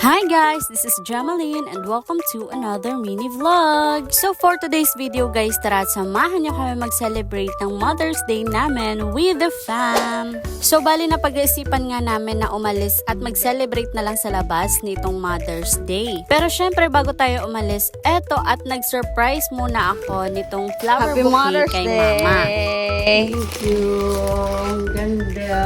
Hi guys, this is Jamaline and welcome to another mini vlog. So for today's video guys, tara at samahan niyo kami mag-celebrate ng Mother's Day namin with the fam. So bali na pag-iisipan nga namin na umalis at mag-celebrate na lang sa labas nitong Mother's Day. Pero syempre bago tayo umalis, eto at nag-surprise muna ako nitong flower Happy bouquet Mother's kay Day! Mama. Thank you! Ang ganda!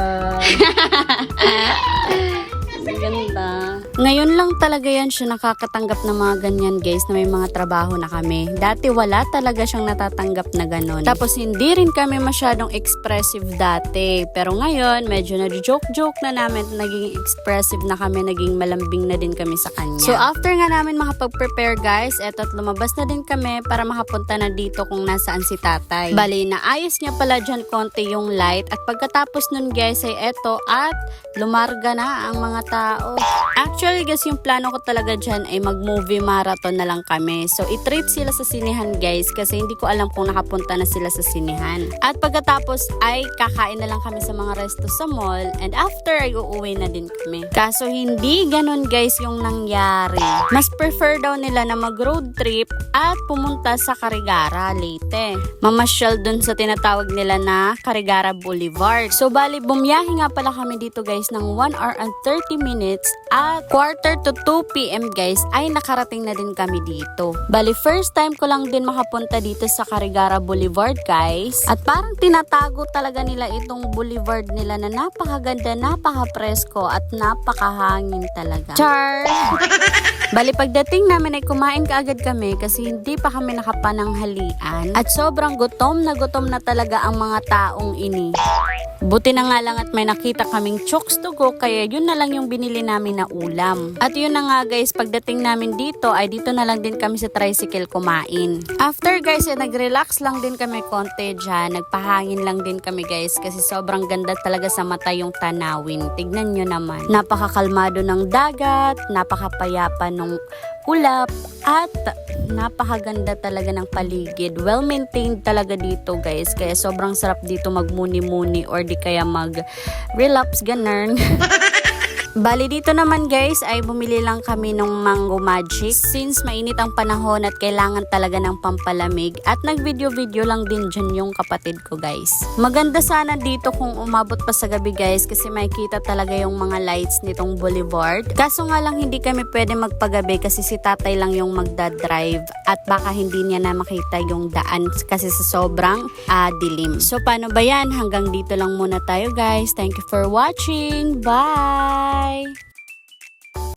Ang ganda. Ngayon lang talaga yan siya nakakatanggap ng mga ganyan guys na may mga trabaho na kami. Dati wala talaga siyang natatanggap na ganon. Tapos hindi rin kami masyadong expressive dati. Pero ngayon medyo na-joke-joke na namin, naging expressive na kami, naging malambing na din kami sa kanya. So after nga namin makapag-prepare guys, eto at lumabas na din kami para makapunta na dito kung nasaan si tatay. Bali, naayos niya pala dyan konti yung light at pagkatapos nun guys ay eto at lumarga na ang mga tao. Actually guys, yung plano ko talaga dyan ay mag-movie marathon na lang kami. So i-treat sila sa sinihan guys kasi hindi ko alam kung nakapunta na sila sa sinihan. At pagkatapos ay kakain na lang kami sa mga resto sa mall and after ay uuwi na din kami. Kaso hindi ganun guys yung nangyari. Mas prefer daw nila na mag-road trip at pumunta sa Carigara, Leyte. Mamasyal dun sa tinatawag nila na Carigara Boulevard. So bali bumiyahe nga pala kami dito guys ng 1 hour and 30 minutes at quarter to 2 p.m. guys ay nakarating na din kami dito. Bali first time ko lang din makapunta dito sa Carigara Boulevard guys. At parang tinatago talaga nila itong boulevard nila na napakaganda, napaka-presko at napakahangin talaga. Char! Bali pagdating namin ay kumain kaagad kami kasi hindi pa kami nakapananghalian at sobrang gutom na talaga ang mga taong ini. Buti na nga lang at may nakita kaming chokes to go kaya yun na lang yung binili namin na ulam. At yun na nga guys, pagdating namin dito ay dito na lang din kami sa tricycle kumain. After guys ay nag-relax lang din kami konti dyan, nagpahangin lang din kami guys kasi sobrang ganda talaga sa mata yung tanawin. Tignan nyo naman, napakakalmado ng dagat, napakapayapa ng ulap at napakaganda talaga ng paligid. Well maintained talaga dito guys. Kaya sobrang sarap dito magmuni-muni or di kaya mag-relapse ganun. Bali dito naman guys ay bumili lang kami ng Mango Magic since mainit ang panahon at kailangan talaga ng pampalamig at nag-video lang din dyan yung kapatid ko guys. Maganda sana dito kung umabot pa sa gabi guys kasi makikita talaga yung mga lights nitong boulevard. Kaso nga lang hindi kami pwede magpagabi kasi si tatay lang yung magdadrive at baka hindi niya na makita yung daan kasi sa sobrang dilim. So paano ba yan? Hanggang dito lang muna tayo guys. Thank you for watching. Bye!